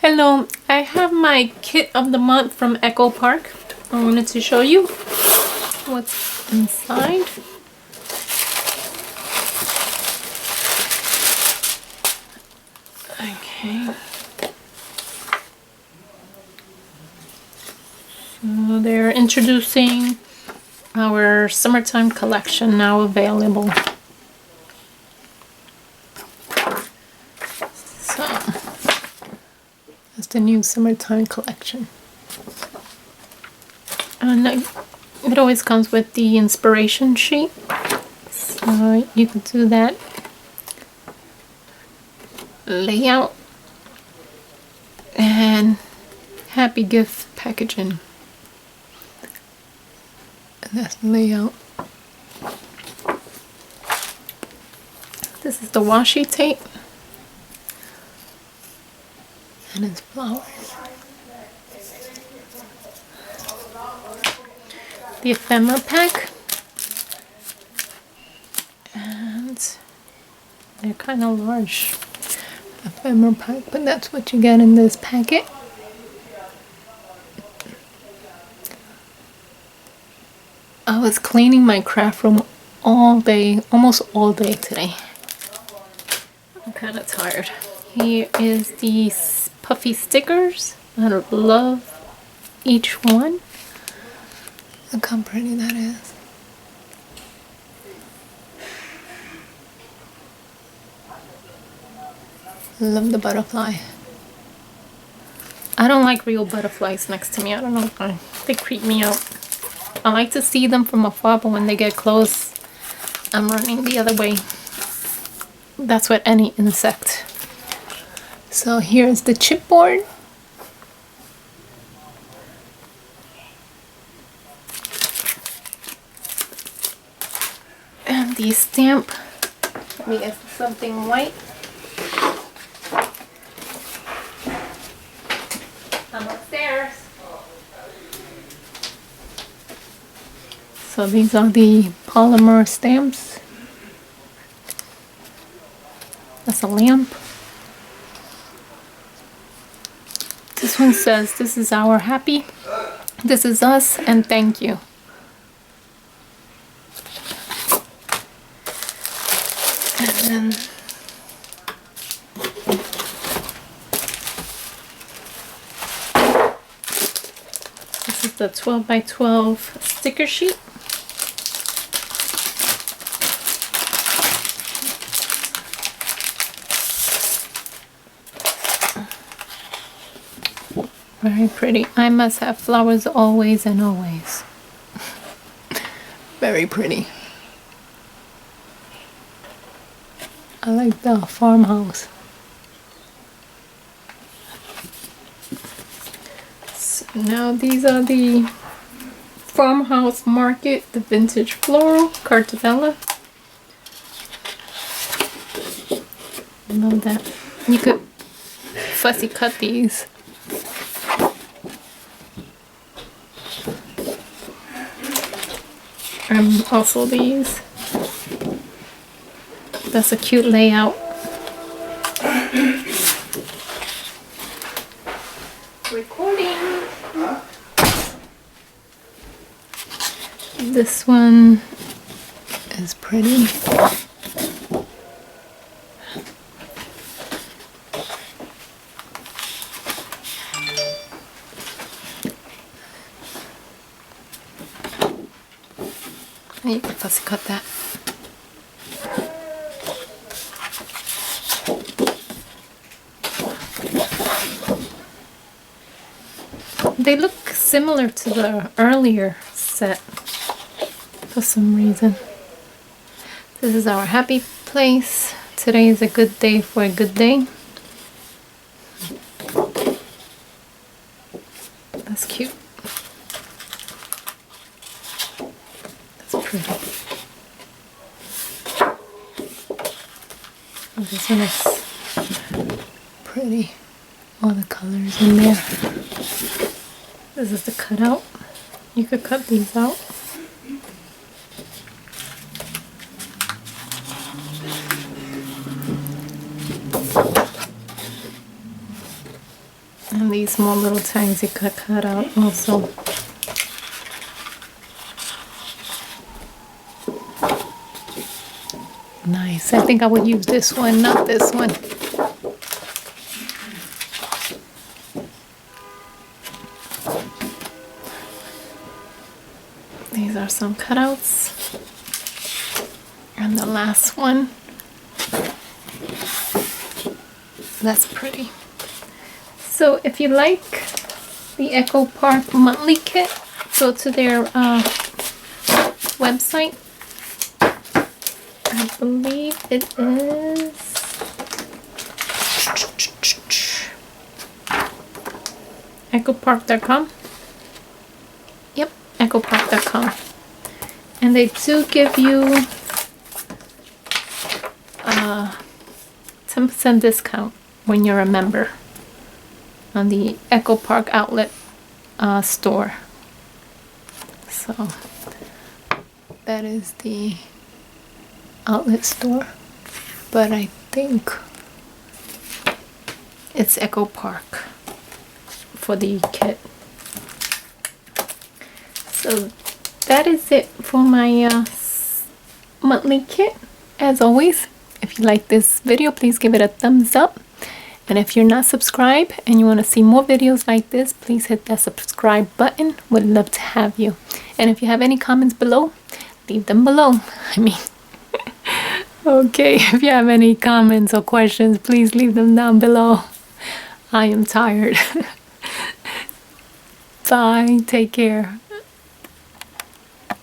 Hello, I have my kit of the month from Echo Park. I wanted to show you what's inside. Okay. So they're introducing our summertime collection now available. So that's the new summertime collection. And it always comes with the inspiration sheet. So you can do that layout and happy gift packaging. And that's the layout. This is the washi tape. And it's flowers. The ephemera pack. And they're kind of large ephemera pack, but that's what you get in this packet. I was cleaning my craft room all day, almost all day today. I'm kind of tired. Here is the puffy stickers. I love each one. Look how pretty that is. Love the butterfly. I don't like real butterflies next to me. I don't know why. They creep me out. I like to see them from afar, but when they get close, I'm running the other way. That's what any insect. So here's the chipboard. And the stamp. Let me get something white. I'm upstairs. So these are the polymer stamps. That's a lamp. This one says, "This is our happy, this is us, and thank you." And then this is the 12 by 12 sticker sheet. Very pretty. I must have flowers always and always. Very pretty. I like the farmhouse. So now these are the farmhouse market, the vintage floral, Cartabella. Love that. You could fussy cut these. Also these. That's a cute layout. Recording. This one is pretty. You can fussy cut that. They look similar to the earlier set for some reason. This is our happy place. Today is a good day for a good day. That's cute. That's pretty. Oh, this one is pretty. All the colors in there. This is the cutout. You could cut these out. And these small little tags you could cut out also. Nice. I think I would use this one, not this one. These are some cutouts. And the last one. That's pretty. So if you like the Echo Park monthly kit, go to their website. I believe it is echopark.com. Yep, echopark.com. And they do give you 10% discount when you're a member on the Echo Park outlet store. So that is the outlet store, but I think it's Echo Park for the kit. So that is it for my monthly kit. As always, if you like this video, please give it a thumbs up. And if you're not subscribed and you want to see more videos like this, please hit that subscribe button. Would love to have you. And if you have any comments below, leave them below. I mean, okay, if you have any comments or questions, please leave them down below. I am tired. Bye. Take care.